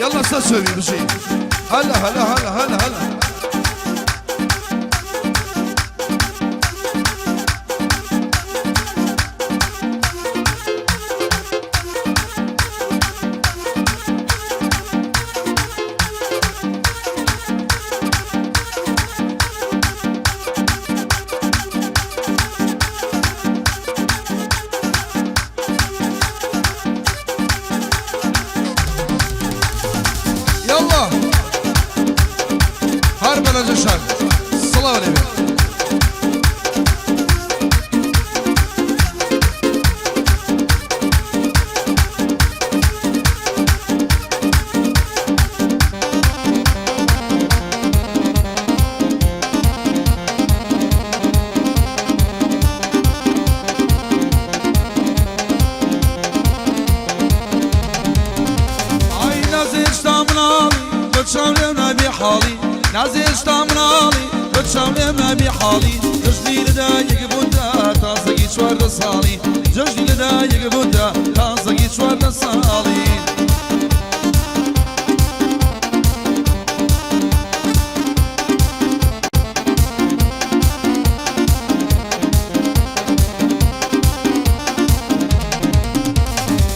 يلا استسوي بشي. هلا هلا هلا هلا هلا. الصلاة عليك. عاي نازل شتامنالي بتشاولنا بحالي نازل شتامنالي بتشاولنا بحالي جشني لدايق بودا تازقي شوار صالي جشني لدايق بودا تازقي شوار صالي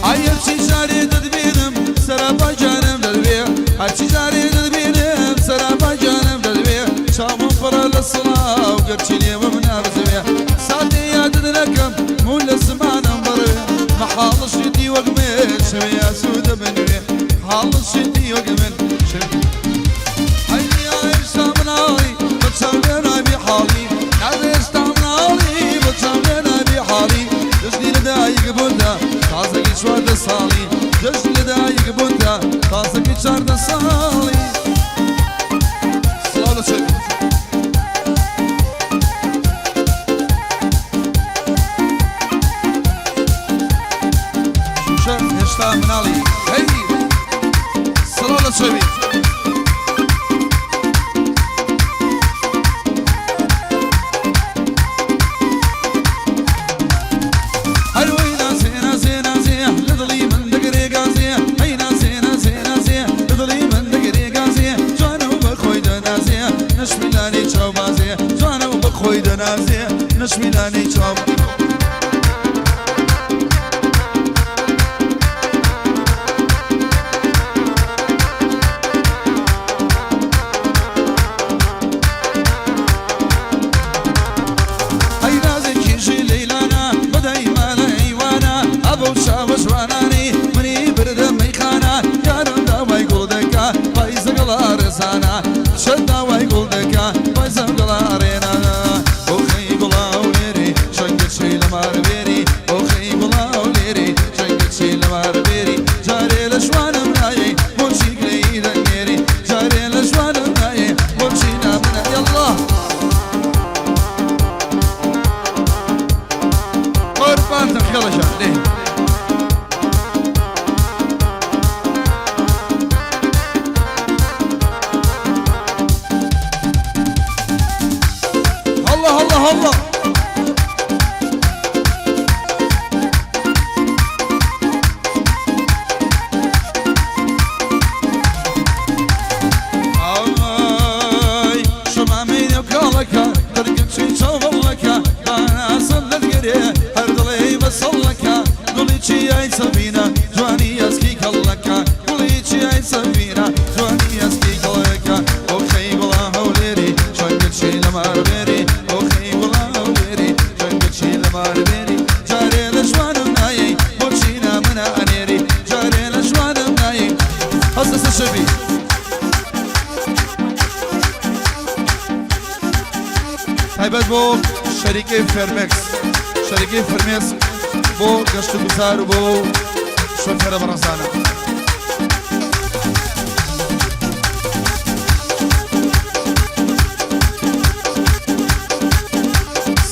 هرچی جاری دل بینم سرابا جانم دل بیا هرچی جاری دل بینم سرابا جانم دل بیا شامم فرا للصلاة وقرشي اليوم منابز بیا ساعتي ياد لكم مول سمانم بري محال الشتي وقمل شوية سود من بيا محال الشتي وقمل شوية هيني عايش تامنالي بتسولينا بحالي عايش تامنالي بتسولينا بحالي جسني لدايق بودا تازقي شوار صالي جسني لدايق بودا تازقي شوار صالي صلاة على سيدي. شوف هشتا منالي هي صلاة على سيدي. نشملاني شوبازي جانا وبخوي دنازي نشملاني شوب هاي نازي كيشي ليلانا بداي مالا ايوانا ابو شاوش واناني مني برد ميخانا يارم داوي قلدكا بايز قلا رزانا شدا واي قلدكا بايز قلا رينا اوخي قلا وليري شنقل شي لمار بيري اوخي قلا وليري شنقل شي لمار بيري جاري لشوان مناي بوشي قليدا نيري جاري لشوان مناي بوشي نامنا يلا قربانتك يلا شاف ليه. الله الله الله. آی شما مینو کالکا درگم چی چاولکا دانا صندل گریه هر دلی بسلکا گلی چی ای سبینا جوانی اسکی کالکا گلی چی ای سبینا جوانی اسکی کالکا اوخی گلا هولیری شنگل چی لمار بری اوخی گلا هولیری شنگل چی لمار بری جاری لشوانم نایی بوچینا منا انیری جاری لشوانم نایی حسس الشبي. هيبت بو شركة فرمكس شركة فرمكس بو قشت بزار وبو شوفيرة برزانة.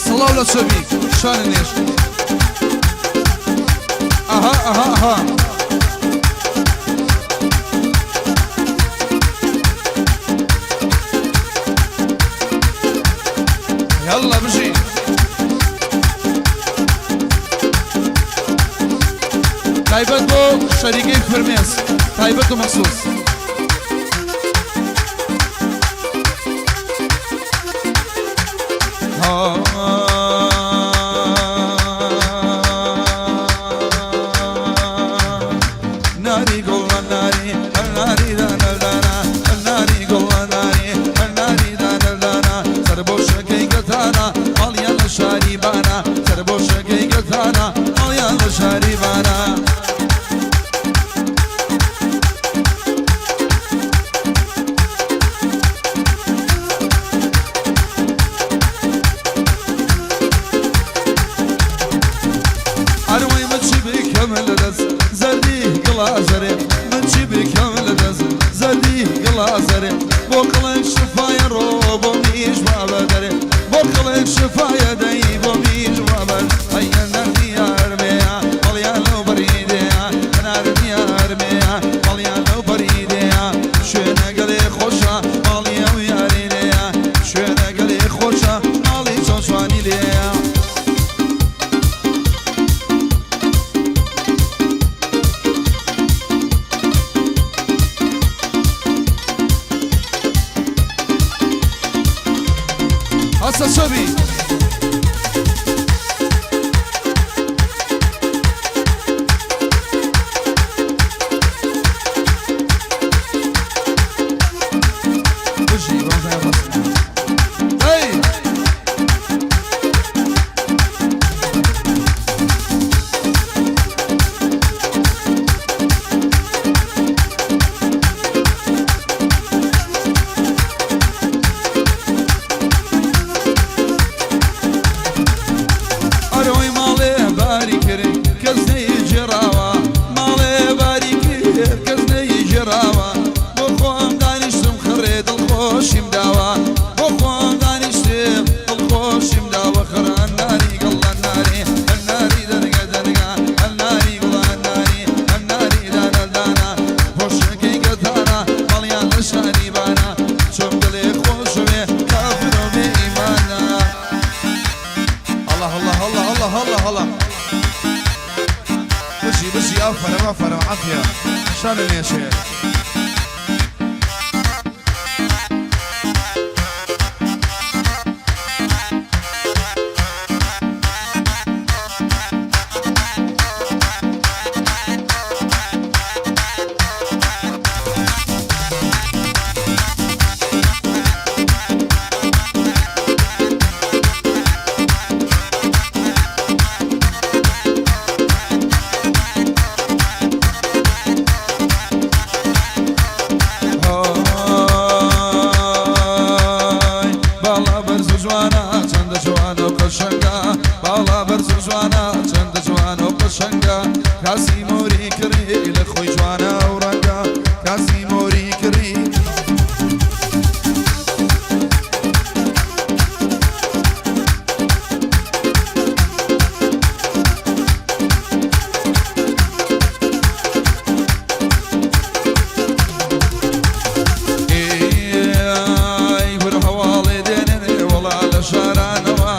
صلاة على الشبي شان النيش. اها اها اها. يلا بشي. تايبت بو شركة فرميس تايبت مخصوص. ناري قول ناري الناري دانا دانا الناري قول ناري الناري دانا دانا سربوشة كي قتانا مليان شاربانا سربوشة كي قتانا مليان شاربانا أروي متشبك كمل دس زردي قلازري متشبك كمل دس زردي قلازري بوكلك شفايا روب وميش بابدري بوكلك شفايا دايب وميش بابد هيا نردي أرميا مليانو بريديا نردي أرميا مليانو بريديا شوينة قلي خوشا مليانو يارينيا شوينة قلي خوشا مالي جوشواني ليا هسه صبي بشي أوفر عافية شالن يا شيخ بالا برز جوانا چند جوان و قشنگا کاسی موری کری لخوی جوانا و رنگا کاسی موری کری ای بر حوالی دینی ولا لشارانوا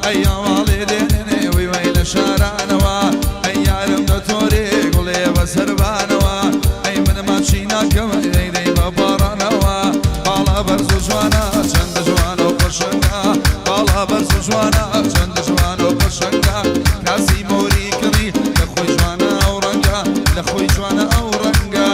ای حوالی دینی وی وی لشارانوا ای عالم دتوری قلی بسربانوا ای من ماشینا کم ای دی ببارانوا بالا برزو جوانا چند جوان و قشنگا بالا برزو جوانا چند جوان و قشنگا کاسی موری کری لخوی جوانا و رنگا لخوی جوانا و رنگا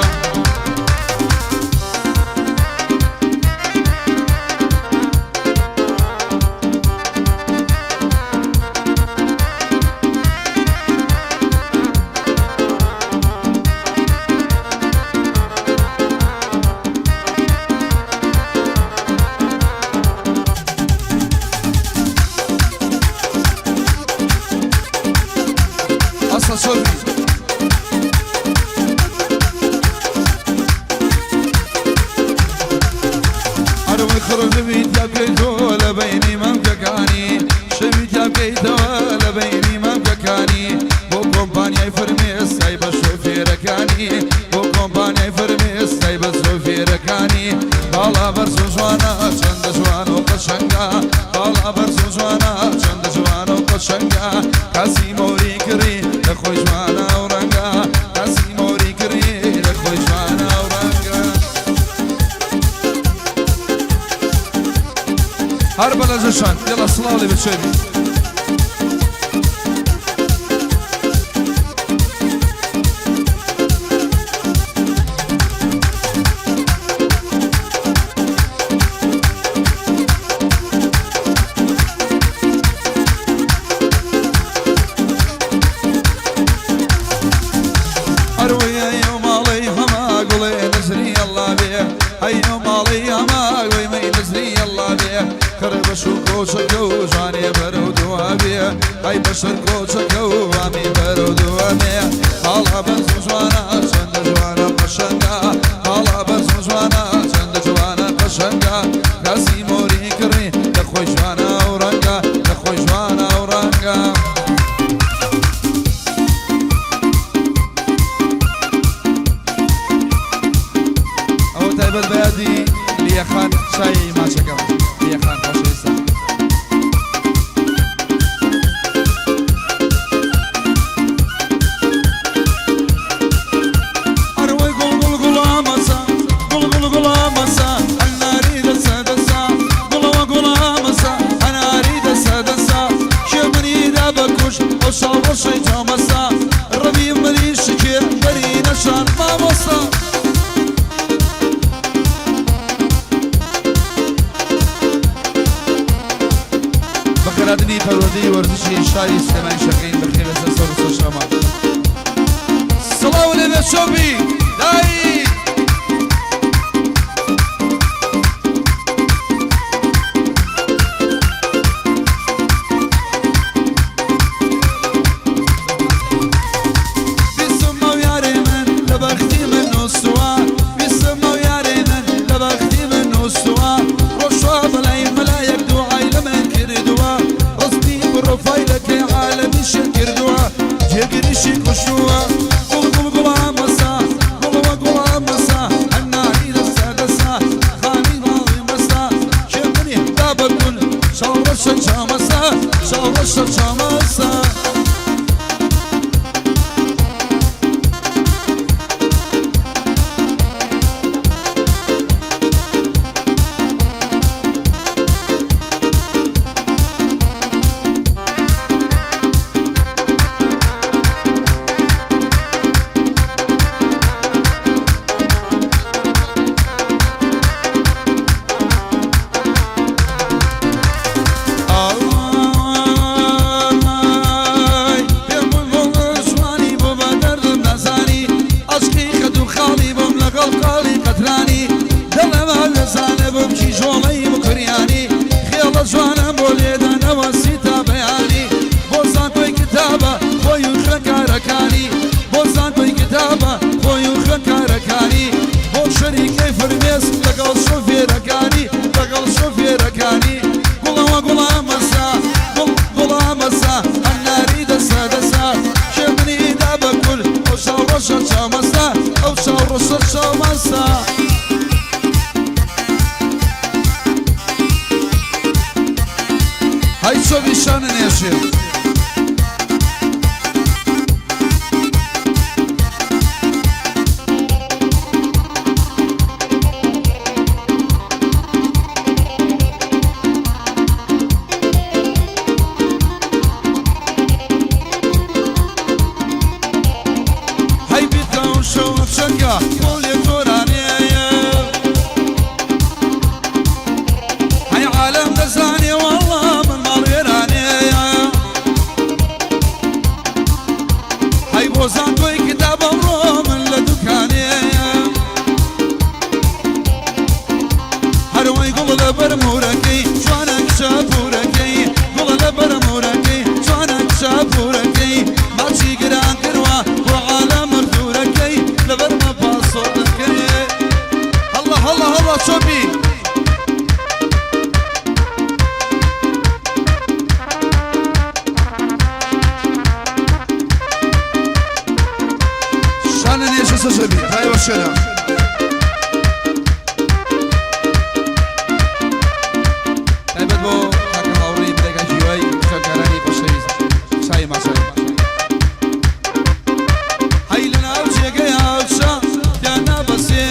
صبي أروي خرج بيت بيت ولا بيني ممككاني شبيت بيت ولا بيني ممككاني بو كومبانيا فرميس سايب الشوفير كاني بو كومبانيا فرميس سايب الشوفير كاني بالا برسو جوانا چند جوان وقشنگا بالا برسو جوانا چند جوان وقشنگا كاسي موري كري لخوي جوانا ورنگا كاسي موري كري لخوي جوانا ورنگا هر بلد جوشان يلا صلاة اللي بتشوفي Ay başar koca kavami berodu ame Hala ben zuzvana sende jvana paşanga Hala ben zuzvana sende jvana paşanga Gazi mori kri de khoy jvana oranga de khoy jvana oranga Aw taybet badi liya khan shay ma chakam liya khan khoshisa بخيرادني فرودي ورزشي شاي استماعي شقين بخير اساسور الشمال الصلاة والنبي الشوبي داي بيسمو يا ريمن لبختي منو السوا بيسمو يا ريمن لبختي منو السوا رشوا بلاي ملايك دعاي لمن كردوا رصدي بروفايلك يا عالمي شكر دوا جيبني شيك وشوا قل قل قل عمسا قل وقل عمسا أنا عيد السادسة خاني راضي مسا شبني دابا كل شاور الشمسا شاور الشمسا هاي شو بيشان نيشي هاي بيتاو شو شكا قولي توراني هاي عالم دزاني والله من وزان توي كتاب الروم لدكاني هروي قول لبرموركي شوانك شافوركي قول لبرموركي شوانك شافوركي ماشي قران كروا وعالم مردوركي لبرما باصوتكي الله الله الله شوبي شبي هاي وشنا هاي بدو حكم أوري بدك أجيوي شكراني بشيء شاي ما شاي هاي لنا وجهك يا وشا يا بسي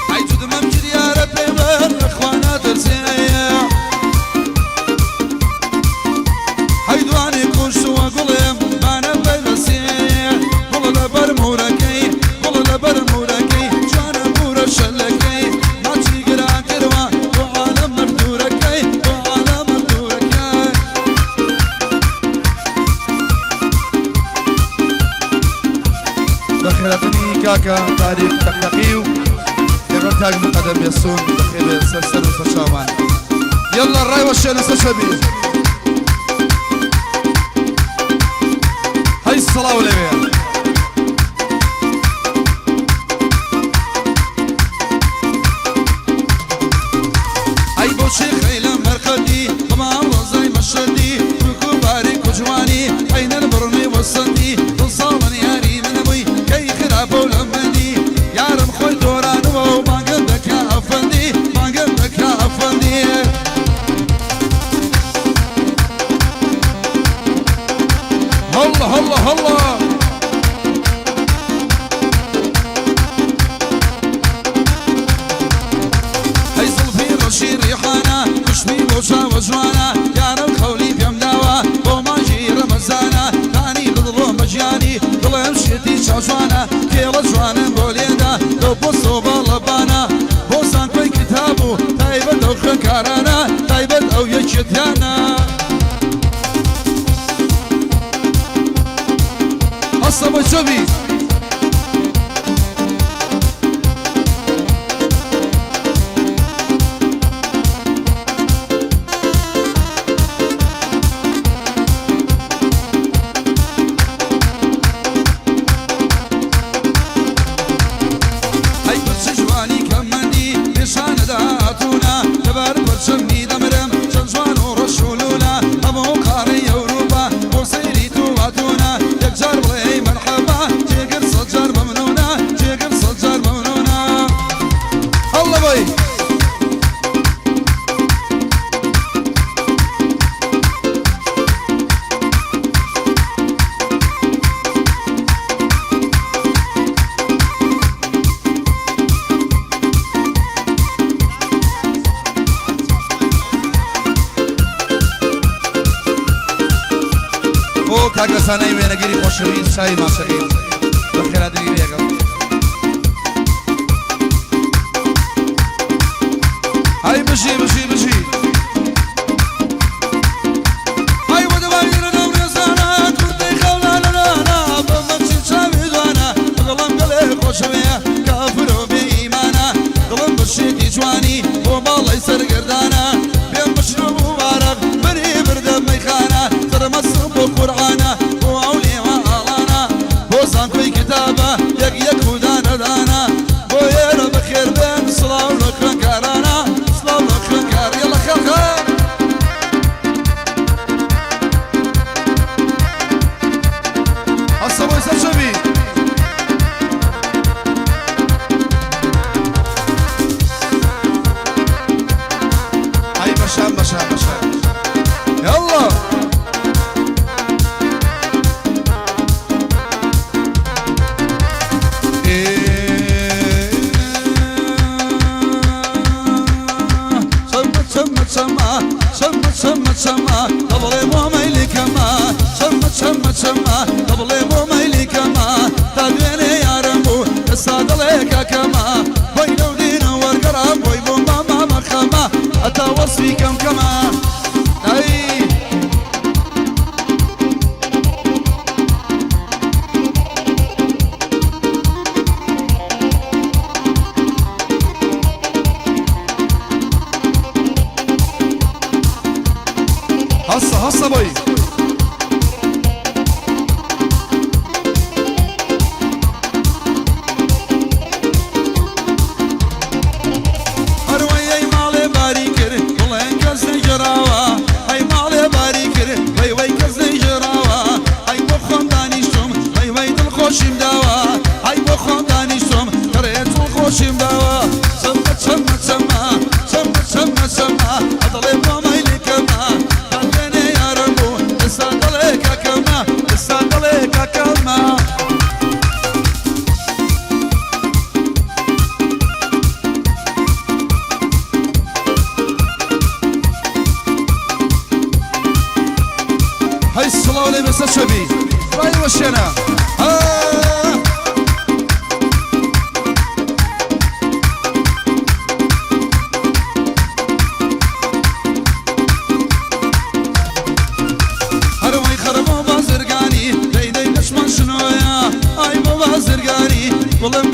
هاي جود ممجد يا ربي خيراتني كاكا تاريخ تقلقيو يغرتاق مقدم يسون بخير سرسر وسرشامان يلا الراي والشيء نسشبي هاي الصلاة والأمير هاي بوشي خيلة مرقدي طمام وزي مشدي وكباري كجواني أين البرمي والصدي تصالني ياري من أبوي كي خراب ولمني يارم خوي دوران وما قدك يا أفندي ما قدك يا أفندي الله الله الله هاي صلفي رشي ريحانا مشبي بوشا وجوانا يارم خولي بيم داوا وماجي رمزانا ثاني بضلو مجياني ضلهم شتي شاشوانا كيلا جوانا بوليدا دو بوصو بالبانا بوسان كوي كتابو تايبت او خنكارانا تايبت او يجتيانا أصلا شوفي هاي برش جواني كمني نشان داتونا تبار برشمي دمرم شنجوان ورشولونا أبو قاري أوروبا وسيري تواتونا يكجار بلي مرحبا جيقر صجار ممنونا جيقر صجار ممنونا الله بي او کاگرسانه وینگیری خوشویز شای ماشقین بخیر ادری بیگم هاي بشي بشي بشي هاي ودواني نور زانا كنت خولا لنا بمشي شاوي زوانا قلم قلي خوشويه كافر بإيمانا قلم بشي جواني وبالله يسر قردانا بين مشروب مبارك بري برد ميخانا ترمص بقرعانا وأولي وآلانا بوزان كوي كتابة يك ودانا دانا ويا بخير بين صلاة ولكن كارانا صلاة ولكن كار يلا خير خير الصبو يسر شبي هاي مشام مشام مشام يلا شما قبل مو ميلي كما شما قبل مو ميلي كما تدويني يا رمو الصاد عليك كما وينو دينا ورقرب ويبو ماما مخما اتوصي كم كما اي هصا بوي هروي مالي باريكر والله كسي جراوا هاي مالي باريكر وي كسي جراوا هاي بخون دانيشتم وي دل خوشم داوا هاي بخون دانيشتم قريت خوشم داوا سما اطلب ما ميلي كما خليني يا ربو الصدلك كما هاي الصلاة ولي بس الشبي راي وشنا هروي خربو بازرقاني دي دشمن شنو يا اي بو بازرقاني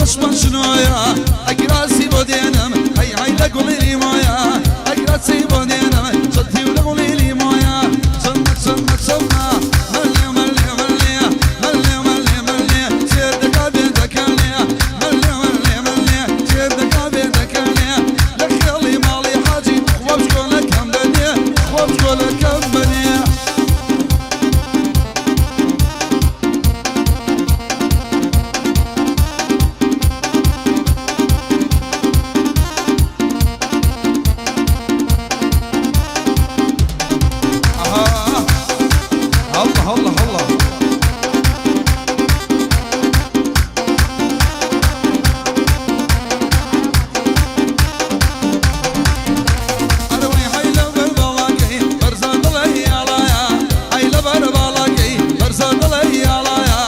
دشمن شنويا اقراسي بودينم هي هي لقولي لي مويا اقراسي بودينم صدي ولقولي لي مويا صمت صمت صمت ملي ملي ملي ملي ملي ملي سير دقابي دكالي ملي ملي ملي سير دقابي دكالي لك يلي مالي حاجي وبشكولك كم بني وبشكولك كم بني الله الله الله انا وي حيله بالبلاقي برزاد الله يا لايا حيله بالبلاقي برزاد الله يا لايا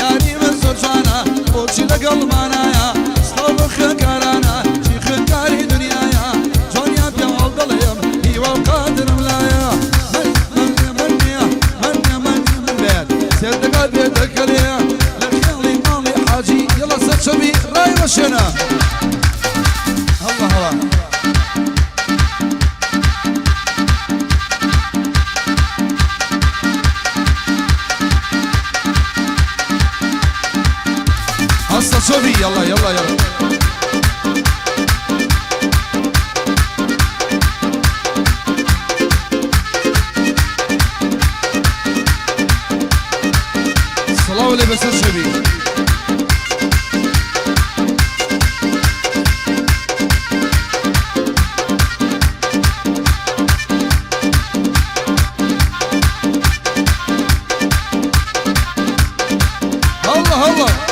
يا ريم الزرجانا وشي لقلب انايا صوب خكرانا شيخ كاري دنيايا جونيا بيعود اليوم هي والقادر ملايا سيدك بيدك ليه لخيلي مالي حاجي يلا سد شبي راي وشنا الله الله هسه شبي يلا يلا يلا صلاة ولا بس الشبي الله الله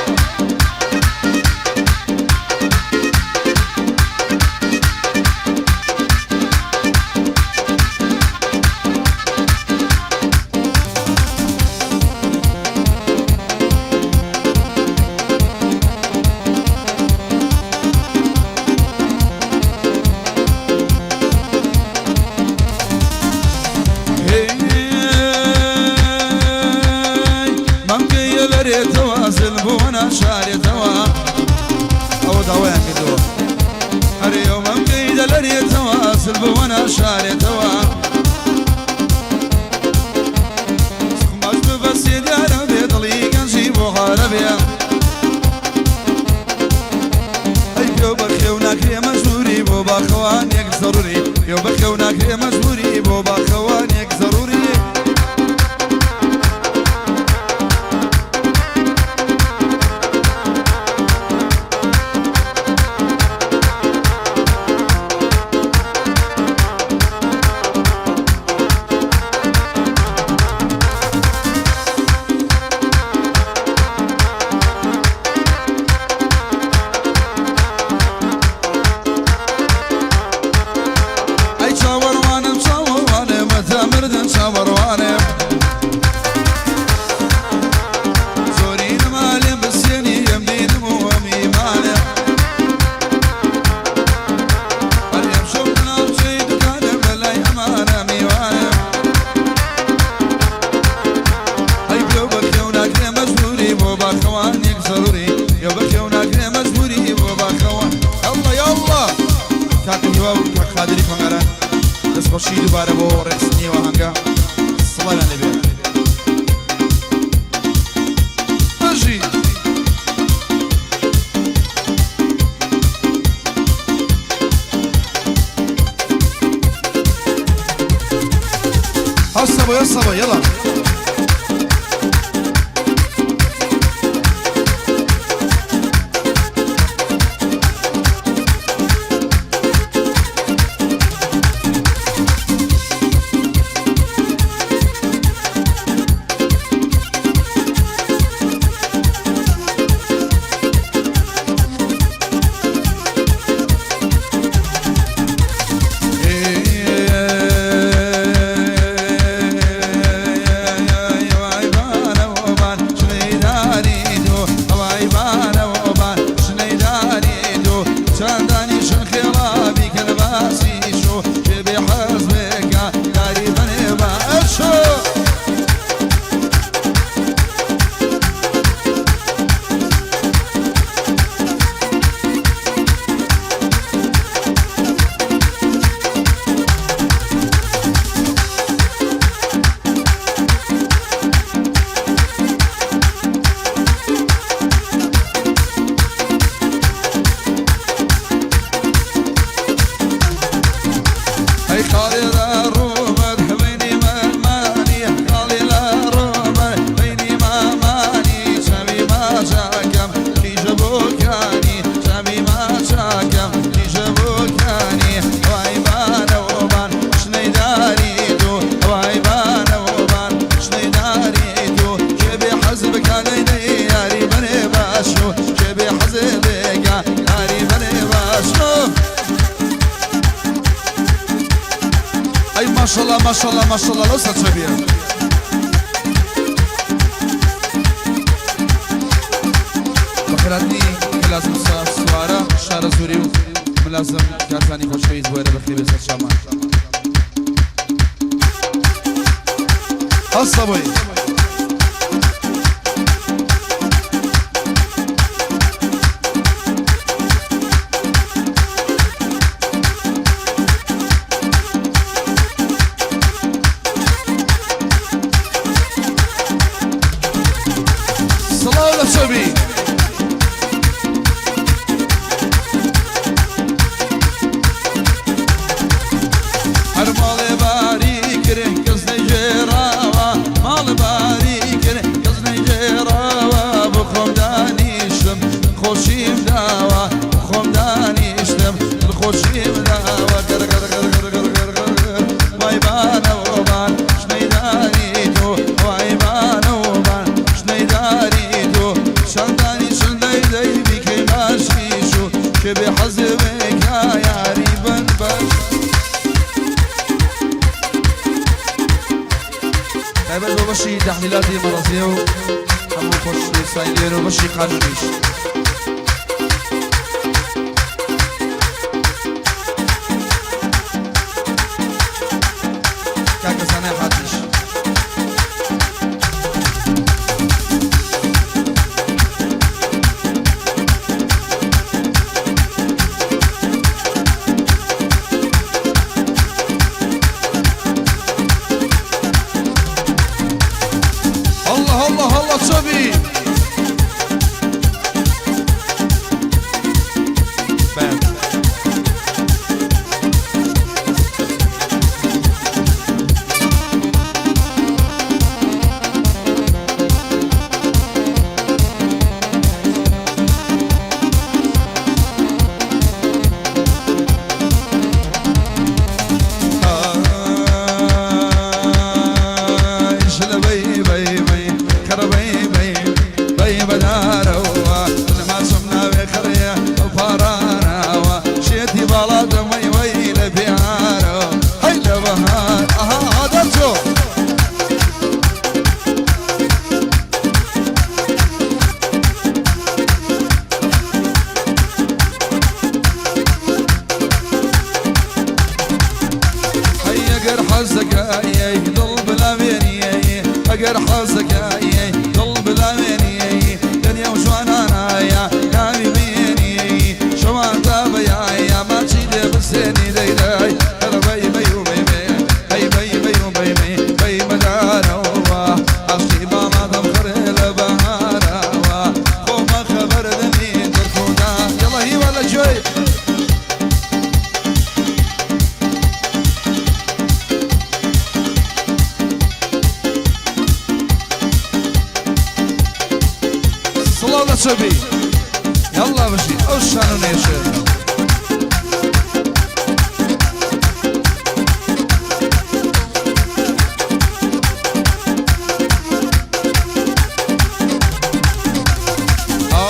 وانا شاري توا او دواء كدو هر يوم مقيد لري تواصل وانا شاري توا مجد بس يا ربي طليق نجيب وغربيا ايو بخيونا كريم مجبوري بو باخوانك ضروري يو بخيونا كريم مجبوري بو باخوانك ضروري قادری فنگران دست خوشی دوباره با رسمی و هنگا صلاة النبی بجی هسا يلا الله ما شاء الله ما شاء الله لو ستشبيه بخيراتني ملازم سوارة شارة زوري ملازم كارتاني خوش فيز بويرة بخير بسر شامان الصبي صلاة ولا صبي المال باريك ره قصد جراوة مال باريك ره قصد جراوة بخم دانيشتم خوشيم داوة بخم دانيشتم الخوشيم داوة قر قر قر قر قر قر قر وايبان وبان شنيدانيتو وايبان وبان شنيدانيتو شلداني شلداي بيكي ماشيشو كبي حزبك يا ياري بن بن بس وبشي تحليلاتي مرضيو همو خوش سايلين وبشي قانونيش كاكا سنة حاتش الله الله الله صبي اقر حظك يا قلب الاميني دنيا وشوانا يا كامي بيني شوان تابا يا ما تشيد بسني داي داي انا باي بايو باي باي باي بايو باي باي باي مدارا عشتي ما تمخر البهارا خو ما خبر دني تركونا يلا هي ولا شوي صلاة صبي يلا بشي اوشانو نيشن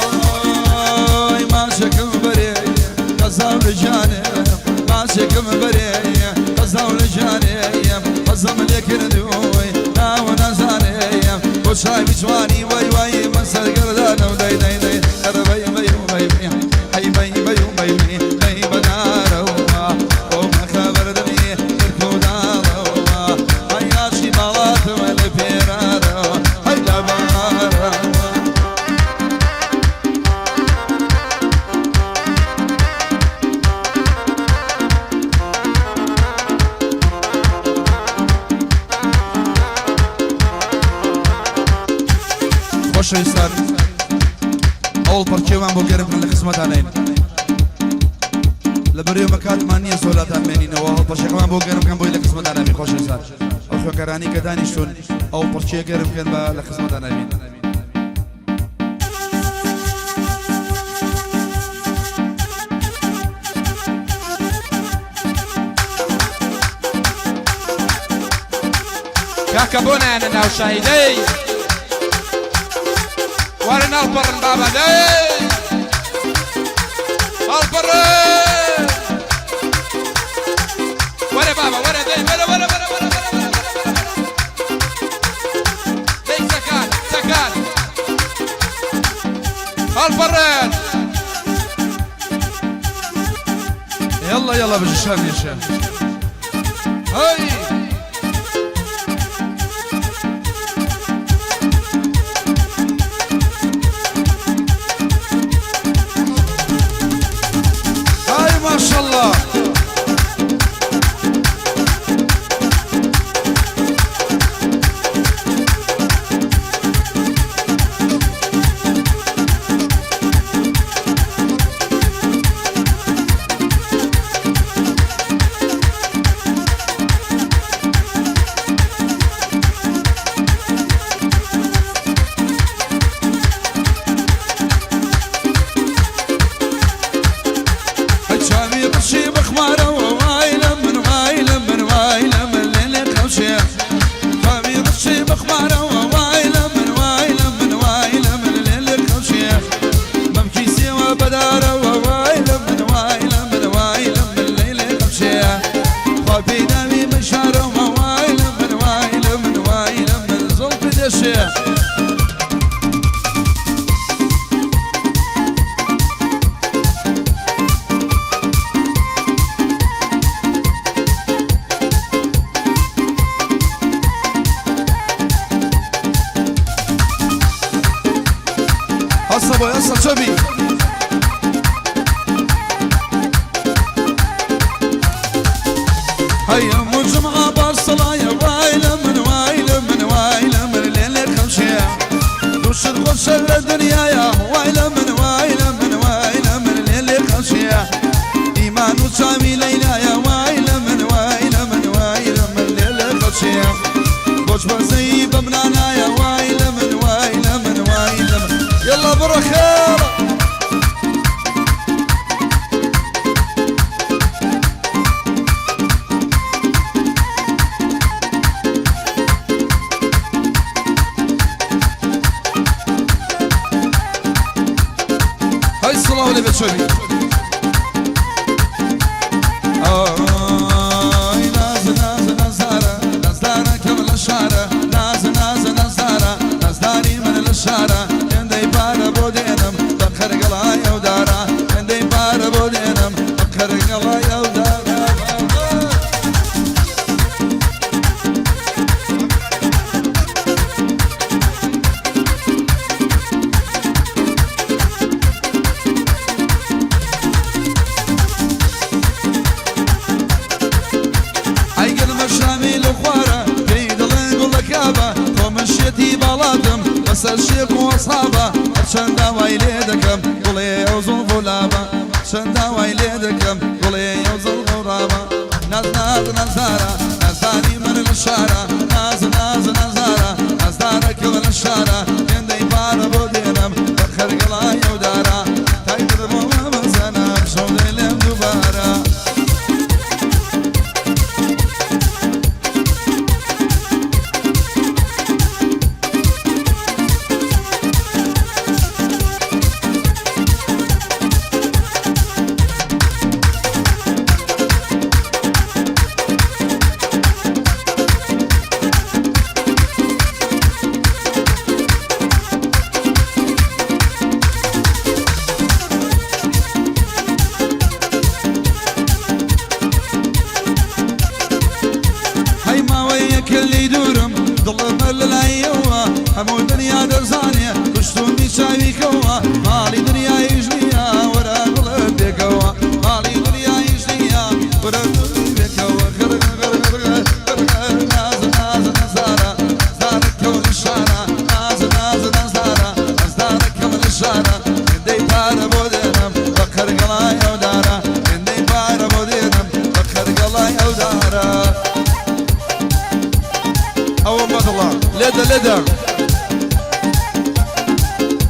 اي ما شكم بري قزام لجاني ما شكم بري قزام لجاني قزام لك ندوي نا ونزاني وشاي بجواني واي واي مسر قردانا وداي داي داي انا باي باي باي باي هاي باي باي باي باي باي بدارا وما خبر دني تركو دارا هاي عاشي مالات والبيرارا هاي لبارا خوش ويسار اول برچه من بو گرفتن لخدمت علین لبریو مکات مانی سولات امنین و اول برچه من بو گرفتن بو لخدمت علین خوش ويسار اخو کرانی کدانیشون اول برچه گرفتن با لخدمت علین كاكابونا انا وشاهدي ورنا البرن بابا دي البرن ورا بابا ورا دي ورا ورا ورا ورا كان الفرد يلا يلا بالشام يا شام هاي هاي ما شاء الله هسه بوي هسه شبي هيا مو جمعة بالصلاة وايلة من وايلة من وايلة من الليل خمشية دوش تخش الدنيا يا وايلة من وايلة من وايلة من الليل خمشية إيمان وسامي ليلى يا وايلة من وايلة من وايلة من الليل خمشية بوش بزي بمنانا يا وايلة من وايلة من وايلة من يلا برخير هاي الصلاة اللي بتشوفي ناز ناز نزارة نزارة كمل الشارع ناز ناز نزارة نزاري من الشارع عندي بار بودينم بخر قلايا ودارا عندي بار بودينم بخر قلايا ودارا الشيخ واصحابه عشان داوي ليدكم قولي يوزن غلابه عشان داوي ليدكم قولي يوزن غرابه ناز ناز نزارة نزاري من الشارع ناز ناز نزارة نزارك من الشارع عندي بار بودينم بخر قلايا ودارا تايد بوما مزانا بشوف ليلم دوبارا كلي دورم ضل مل ايوا همو دنيا درزانيه كشتوني شايفي كوا مالي دنيا يجنيا ورا قلب بكوا مالي دنيا يجنيا ورا قلب بكوا غرق غرق غرق ناز ناز نزارة نزارك كون الشارع ناز ناز نزارة نزارك كون الشارع عندي بار بودينم بخر قلايا ودارا عندي بار بودينم بخر قلايا ودارا أو عباد الله لدا لدا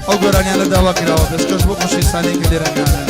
أو قراني على دوا كراوة بس كش بوكش إنساني كدير أنا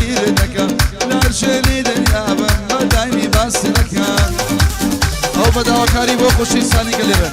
بيردك لارشلي دنيا بن دايمي باسلك او بدأ وكاري بو خوشي سالي قلبه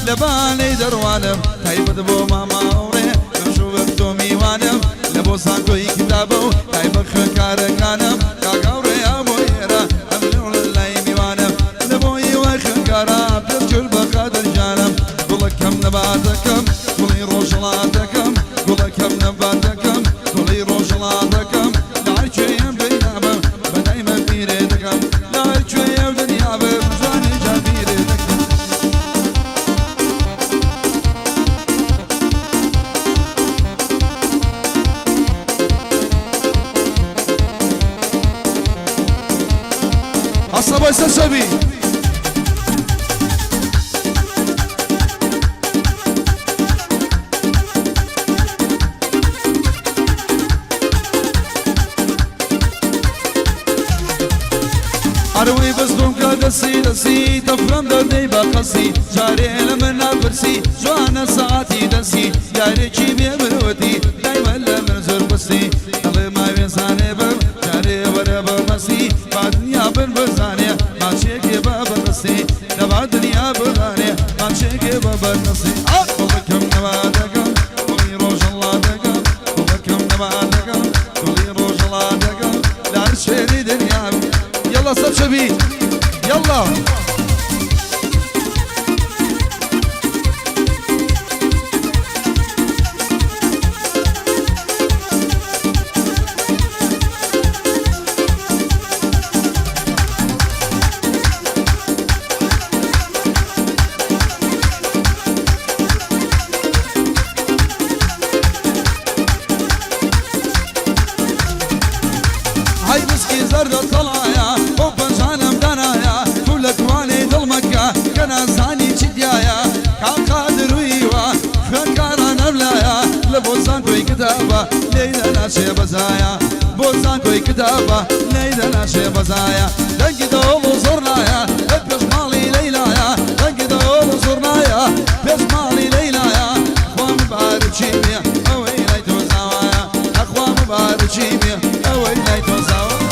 لبالي دروانم تايبد بو ماما اوري نشوفك تومي وانم لبو سانكوي كتابو تايبك خنكاركانم كاكاوري ابو يرا املون اللايمي وانم لبو يوي خنكارا بترجل بقادر جانم قولك كم نباتكم قولي روشلاتكم قولك كم نباتكم قولي روشلاتكم لا شيء بينابم بدايما في ريدكم لا شيء بنيابم زاني جابي ريدكم Asla boysa söbi أروي بزدوم كدسي دسي تفرم دردي بقسي جاري لمن برسي جوانا ساعتي دسي ياري چي بيبروتي دايما لمن زر بسي دلي ما بيساني بم جاري ورا بمسي بعد دنيا بن بزاني ما شيكي بابا نسي بعد دنيا بزاني ما شيكي بابا نسي قولكم نبادكم قولي روش الله دكم قولكم نبادكم قولي روش الله دكم لا رشيني دنيا يلا صب شبي يلا هاي مسكي زرد طلعيا وبنجانم دنايا كلك والي دل مكة كنا زاني جديايا كان قادر ويوا خنكارا نبلايا لبوزان كوي كتابة ليلة ناشي بزايا بوزان كوي كتابة ليلة ناشي بزايا دنقي دولو زرنايا اتبش مالي ليلايا دنقي دولو زرنايا بش مالي ليلايا اخوان مبارك شيميا اوي ليتو زوايا اخوان مبارك شيميا اوي ليتو زوايا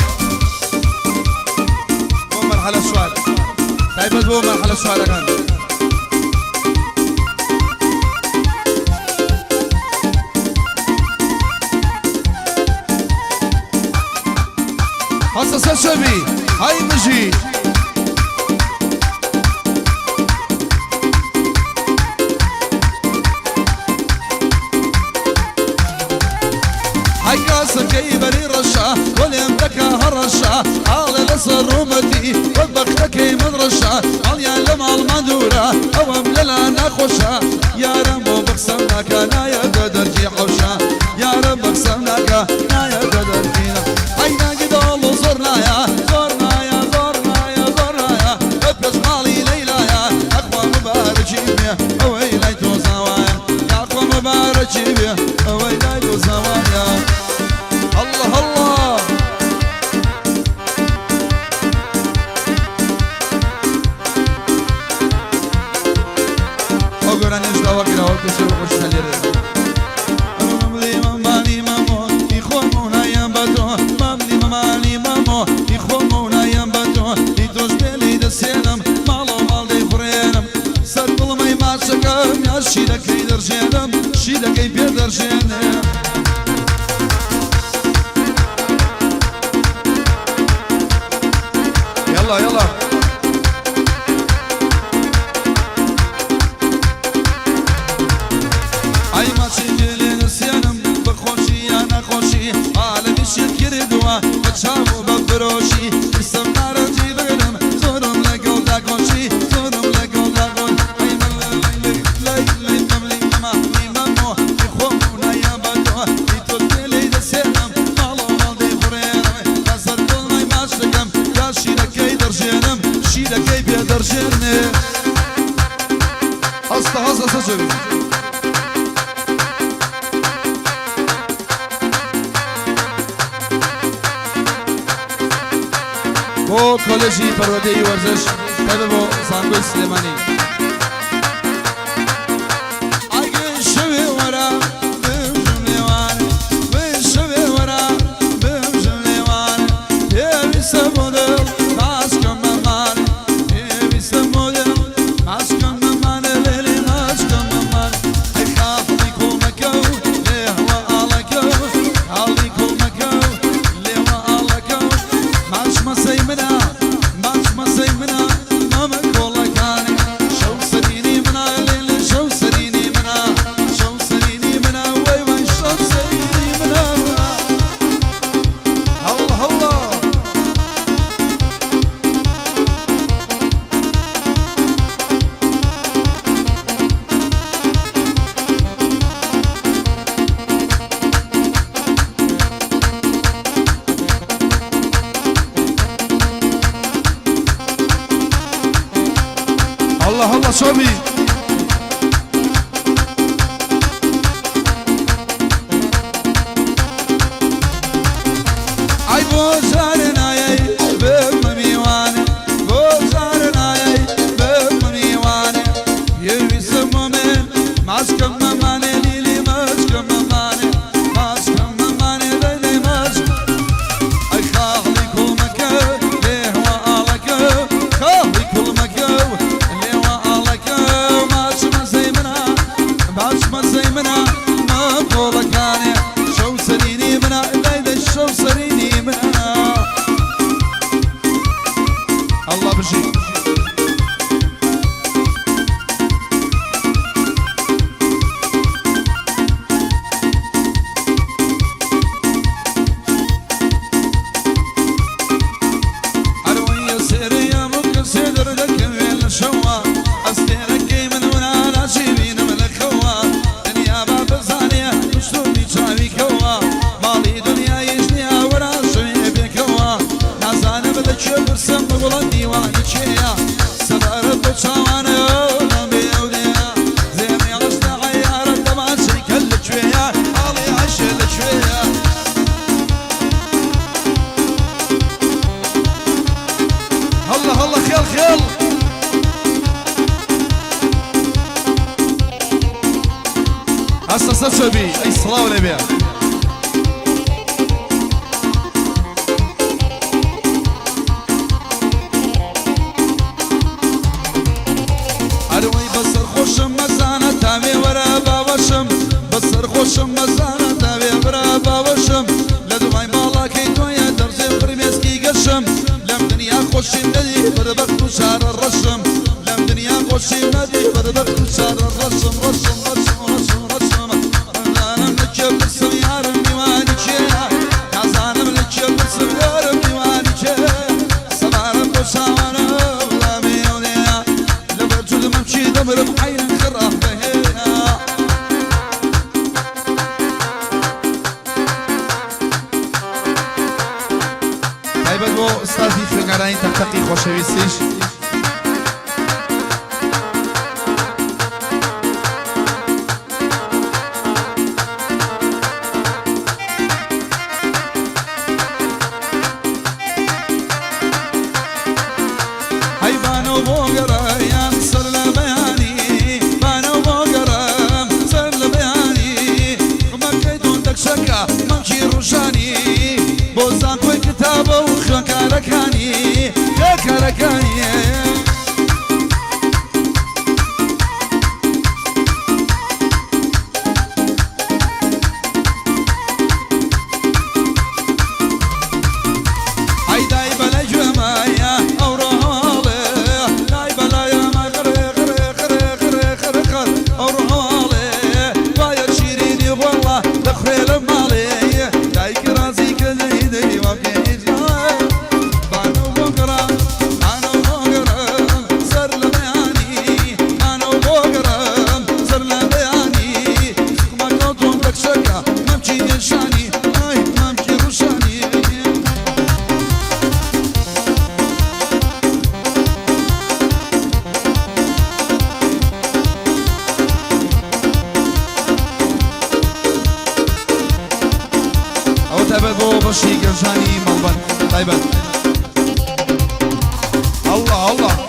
مرحلة السؤال طيب بو مرحلة السؤال كان حساسة شبي هاي مجي حقاسة كيبري رشا وليمتك هرشا على لصر رومتي وبختك مدرشا عليا لما المدورة اوام للا نخوشا يا رب بقسمناك نايا قدرجي حوشا يا رب بقسمناك نايا قدرجينا هينا قدول زرنايا زرنايا زرنايا زرنايا ابرز مالي ليلايا اخوة مبارك جيبيا اوي ليتو زوايا يا اخوة مبارك جيبيا اوي ليتو زوايا الله الله اقول انا اشتاق كده وكسر وخش سلير ماملي مامالي مامو يخونونا ينبتو ماملي مامالي مامو يخونونا ينبتو يتوش بلي دسينم مالو مالدي فرينم سرطل ماي ماشكم يا شيدك يدر جينم شيدك يبيدر جينم يلا يلا برشرني هستا شبي بو کالجی پرودهی ورزش تبه بو زانگوی سلیمانی اگه شوی ورا بمجم لیوانه و شوی ورا بمجم لیوانه یوی سمودل ماسکم ممانه یوی سمودل ماسکم ممانه لیلی ماسکم ممانه ای خالی کل مکو لیهوا آلکو خالی کل مکو لیهوا آلکو ماش مسیمنا الله الله شوبي اي بوزارنا ياي بمميوانه بوزارنا ياي بمميوانه يوي سمومن ماسكم ممانه ليلي ماسكم ممانه ماسكم ممانه ليلي ماسكم اي خالي كل مكان ليه وآلك خالي كل مكان الله بشي أروي سيري يا مكسر لك من الشوا أستيرك من هنا ناشيبين من الخوا دنيا باب زانية مشتوني شعبي كوا مالي دنيا يجنيا ورا شوي بكوا نازانا بدك برسم بغلندي وانا شيا سبارة بشوانا نبي أولياء زيني غصنا عيارة دمع شي كل شوية علي عشل شوية الله الله خيل خيل هسه شبي اي صلاة ولا بيها خوشم مزانه تاوی ورا باوشم بسر خوشم مزانه تاوی ورا باوشم لدوای بالا کی توی درزی پرمیز کی گشم لم دنیا خوشی ندی بدبخت و شار الرشم لم دنیا خوشی ندی بدبخت و شار الرشم رشم رشم رشم رشم نازانم لکه برسم یارم دیوانی چه نازانم لکه برسم یارم دیوانی چه سبارم بشاوانم لامی اولیا لبرجود ممشي دمر بحين خراه بهينا طيب بو استاذي فقرين تلتقي خوشويستيش هاي بانو بوغرايان سر لبياني بانو بوغرام سر لبياني مكيدون دكشكا ممشي روشاني بوزان كوي كتابه وخكاركاني يا كاركاني هاي داي بلا جمايا او دخل المالي دايك راسي كذي دي وكيد بانو بكرة الله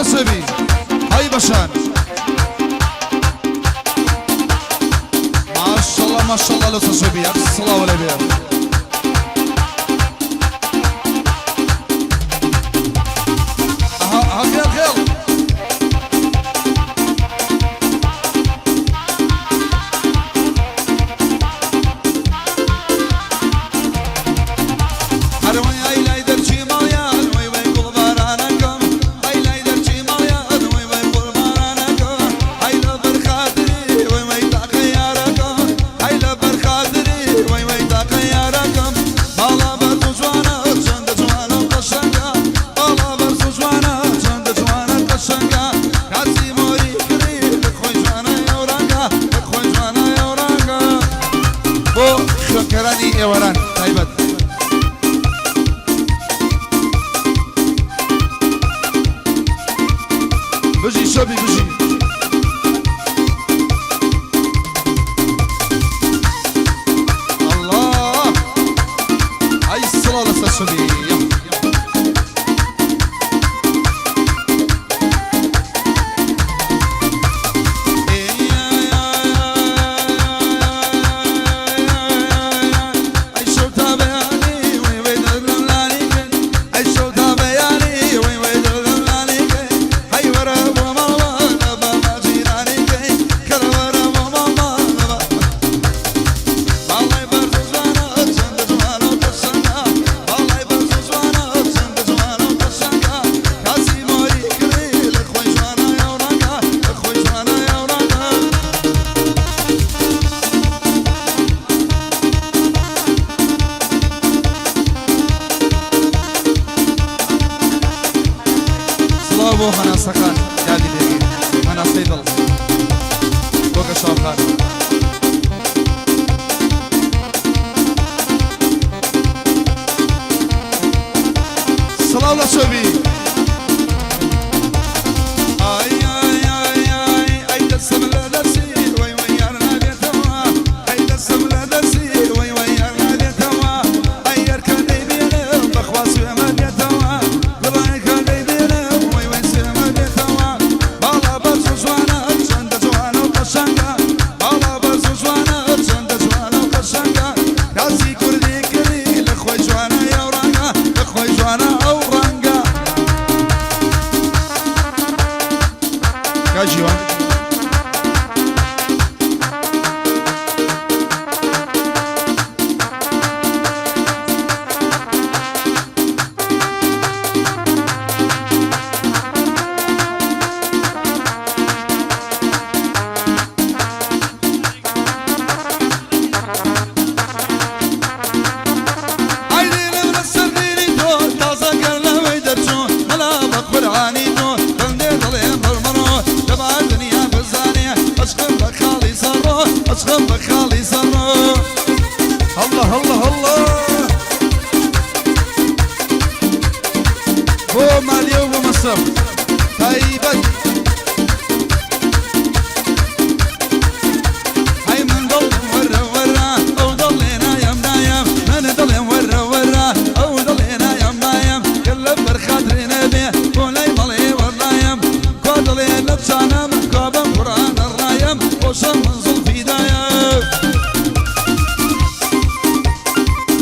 سبي هاي بشان ما شاء الله لو سبي الصلاة والنبي شكراني اوران طيبت بجي شبي بجي الله هاي الصلاة للشبي ابو انا سكان قاعد يدير انا صيدل فوق الشوكان صلاة الله شبي بو مالية ومصر طيبت هاي من ضل ورا ورا او ضلينا يم نايم من ضل ورا ورا او ضلينا يم نايم كل برخاطرنا بيه ولاي مالي واللايم قدلي لبسانم قابم قران الرايم وصل منزل في دايم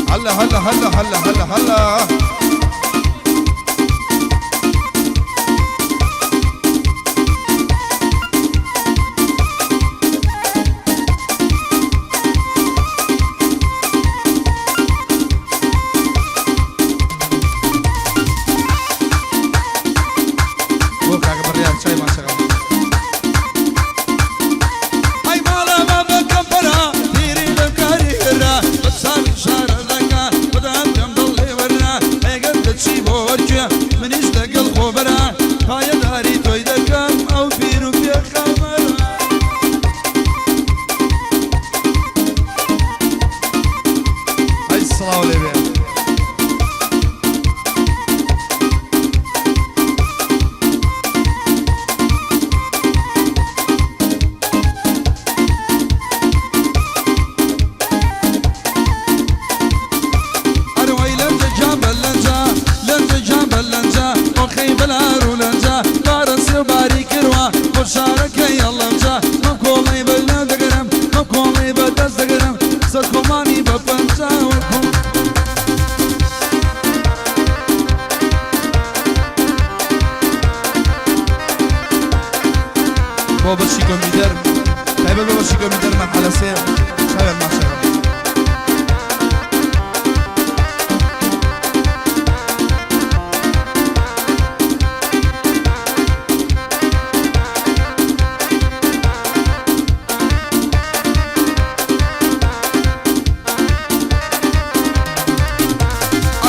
هلا هلا هلا هلا هلا هلا بابا شيكو ميدر طيب بابا شيكو ميدر مرحلة سير شباب مع شباب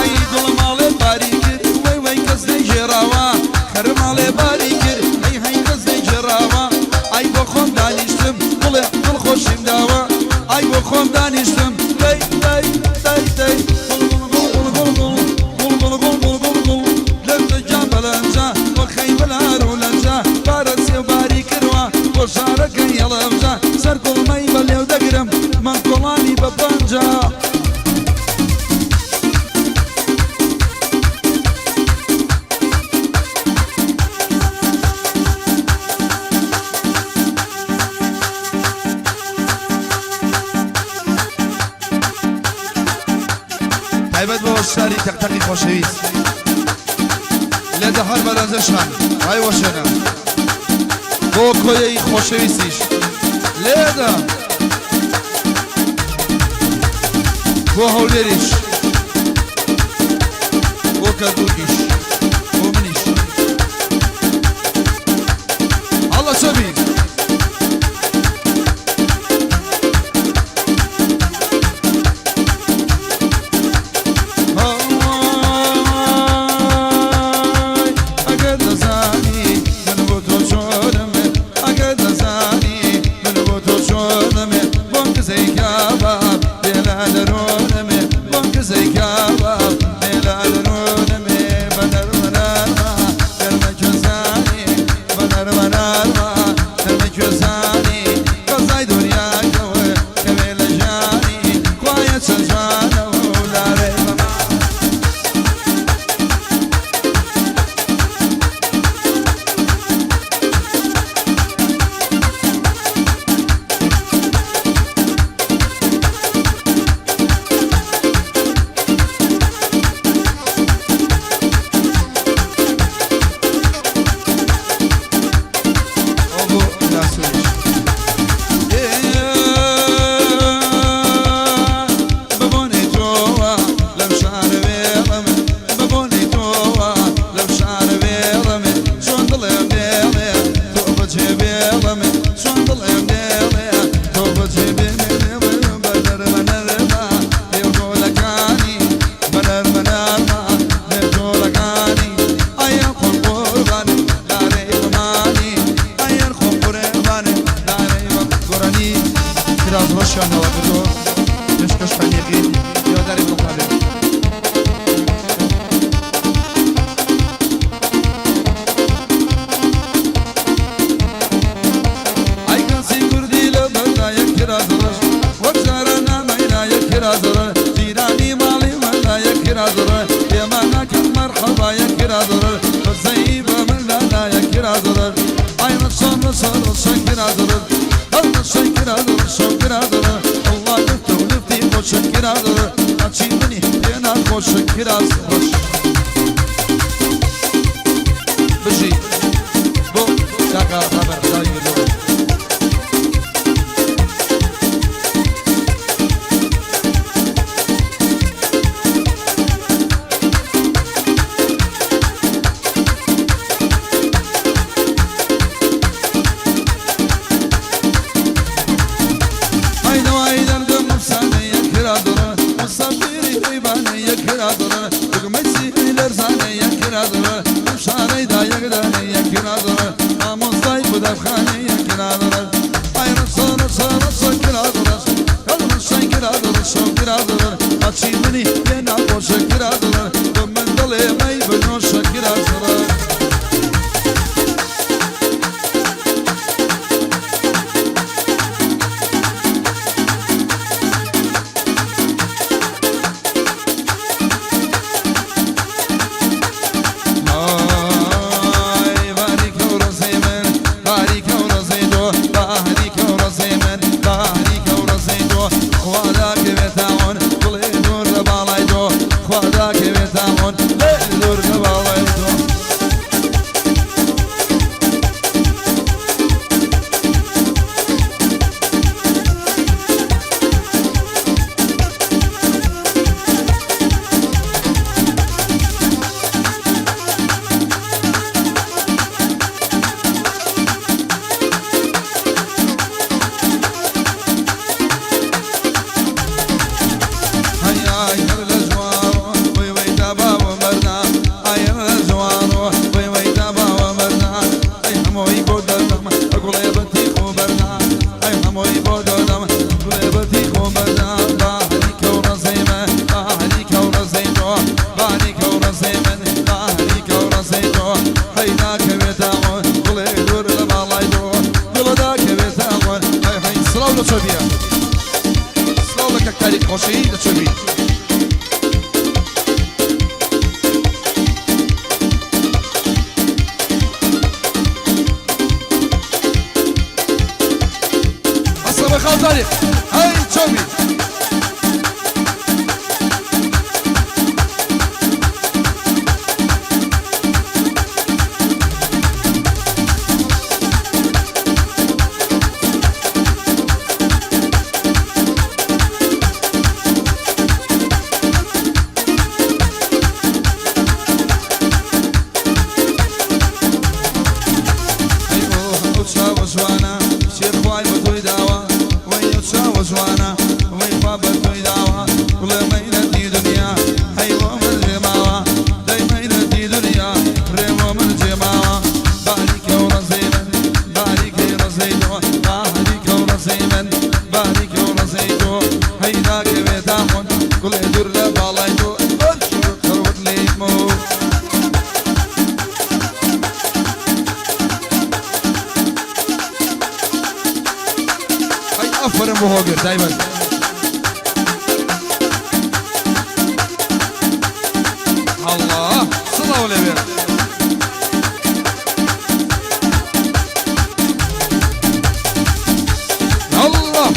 اي دول مالي باريكر وي وي كزني جراوا خرم مالي باريكر اي هاي كزني جراوا اي بخوم دانشتم دل خوشم داوا اي بخوم دانشتم داي داي داي داي قول قول قول قول قول قول قول قول قول لم جابل انجا وخيبل هارولنجا بارسي وباري كروا وشارك يلمجا سر كل ما يبل يودقرم من كلاني ببانجا عيبت بو الشاري تقتقي خوشويس لده هر بلنزشان هاي وشنا بو كويي خوشويسيش لده بو هوليريش بو كردوكيش بو منيش الله سبيل زي كباب بلال رونمي kiradır Aynı sonra kiradır Aynı son kiradır Allah lüfti koşun kiradır Açayım beni yana koşun kiradır بشي بو شاكا خبر دايم اللغة هيدا وهيدا ندم بسانة يكرادر مصابيري ريبانة يكرادر تقمسي لرزانة يكرادر شاني دا يقدر يكرادر ناموساي بدفخاني يكرادر ايرن صار كرادر قلب شاي كرادر شو كرادر اتشي مني ينا بوش كرادر ومن ضلي ماي بنوش كرادر هاي تشوفي أفرم بهوجر دايما الله صلاة والنبي الله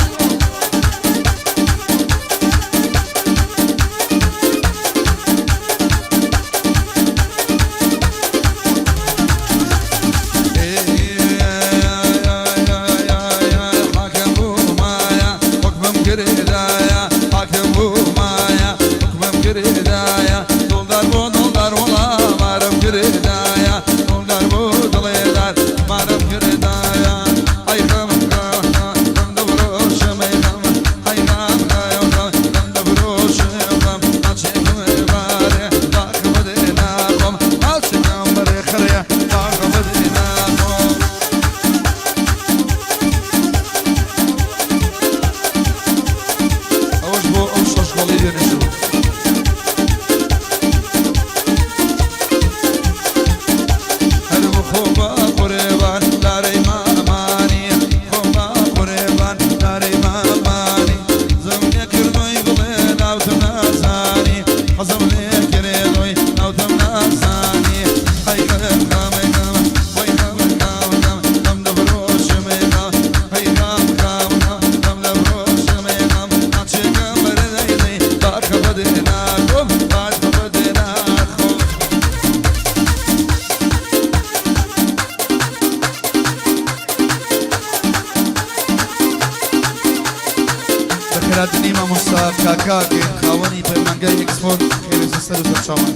كاكا كين خاوني بمانجاي اكسبور خير سلسلة الشامان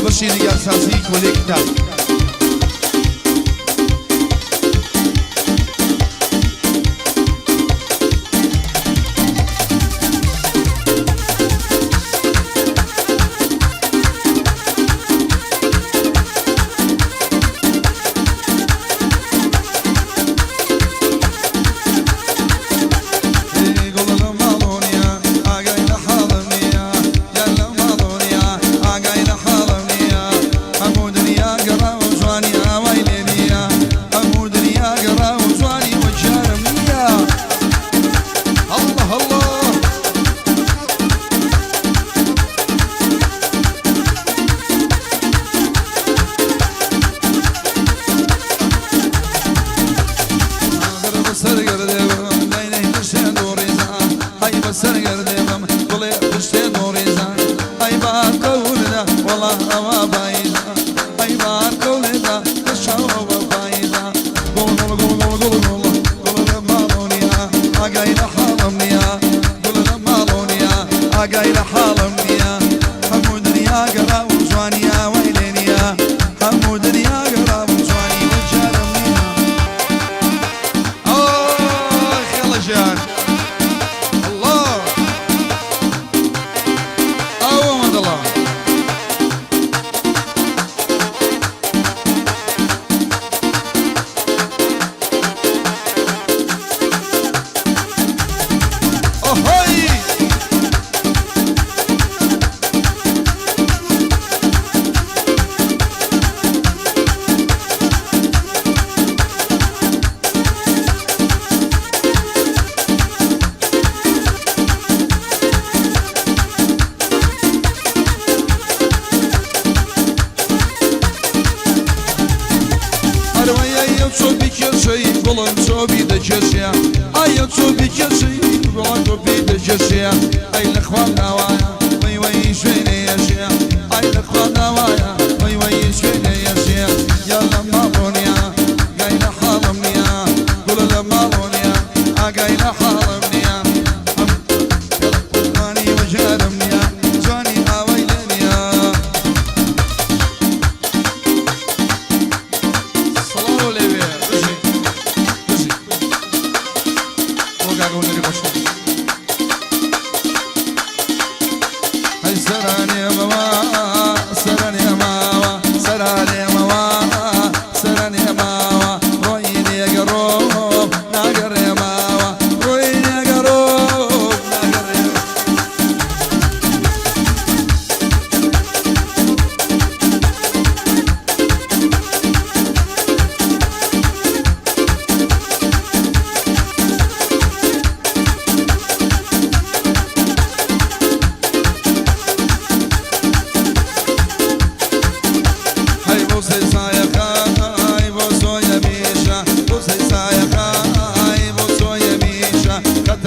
بشيني يا ساسيك وليك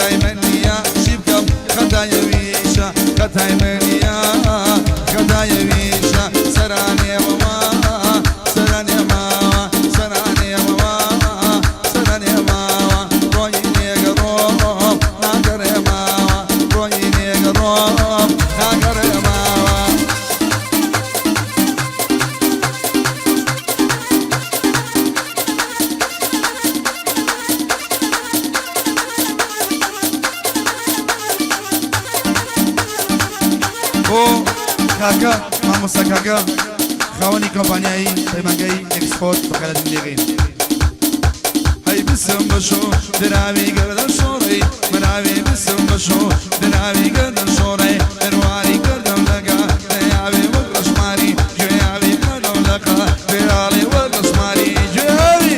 خداي مني يا شبكم خداي ويشا خداي مني يا خداي ويشا سراني ماما سراني ماما سراني ماما سراني ماما رويني قروب ناقر ماما رويني قروب ناقر ماما او كاكا ماموسا كاكا خواني كومبانياي تيمانجاي اكسبورت بقالة مليغين هاي بسم بشو درامي قرد شوري منامي بسم بشو درامي قرد شوري ارواري قردم لقا ديابي وقرش ماري جيابي قردم لقا بيالي وقرش ماري جيابي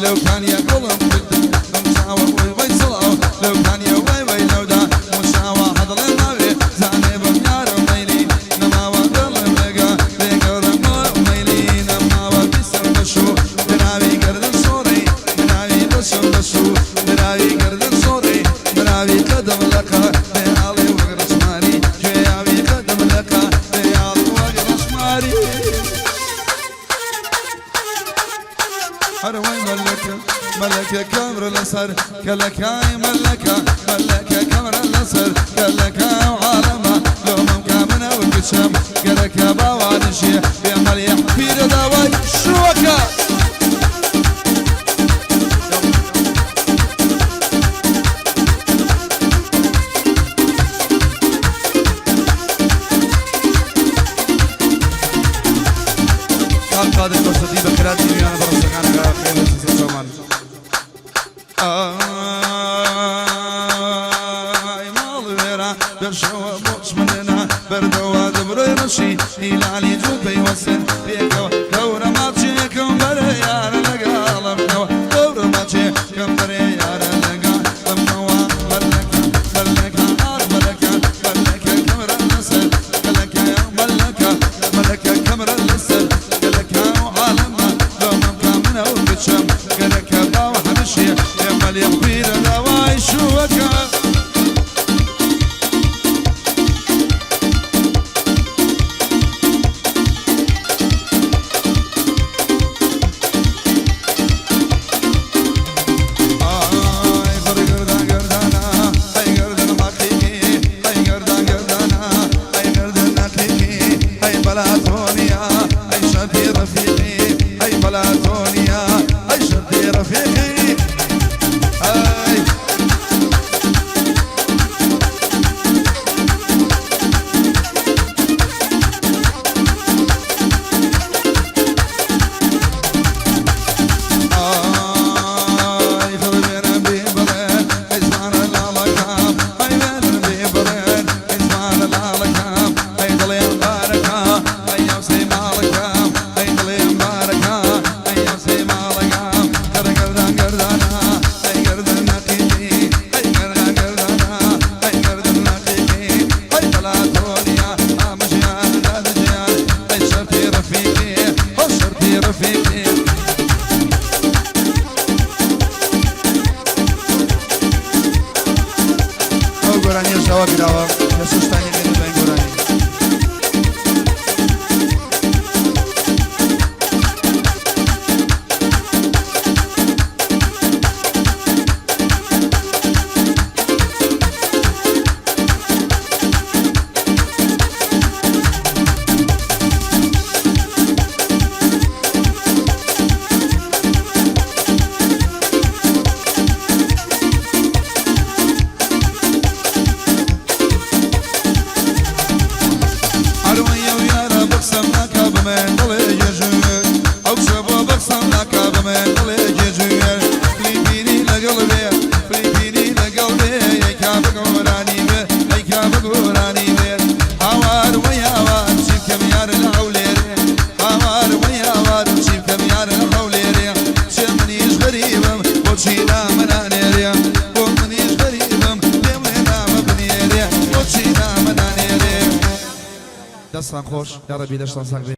لو كان يا قلم بدك مشاوى وي صلاة لو كان يا وي لو دا مشاوى حضر النبي زعني بميار وميلي نما وقل ملقا بيقر ميلي نما وبسم بشو بناوي قرد الصوري بناوي بسم بشو بناوي قرد الصوري بناوي قدم لك بيالي وقرش ماري جيابي قدم لك بيالي وقرش ماري هروي ملكة كمر الأسر كلكاي ملكة كمر الأسر كلكاي وعالمة لو ممكامنة وكشم كلكا باوانشي بيعمل يحفير دواي شوكا كان قادر قصدي بكراتي ويانا برسكانا خير سومان مالويرا برشوا بوش مننا بردوا دبري رشي إلالي جوبي وسن بيكوا دورة ماتشي كم بريار لقالب كوا دورة ماتشي كم بريار لقالب كوا ملكة كمر النسل ملكة كمر النسل كلكا وعالمة لو ممكامنة وكتشم كلكا باو حبشي يمال يحبير دواي شوكا زاني وير هوار وياوار شيف كم يار الحوليري هوار وياوار شيف كم يار الحوليري شمنيش غريبم وشينا منانيري ومنيش غريبم لمنا مبنيري وشينا منانيري دستان خوش يا ربي دستان ساقبي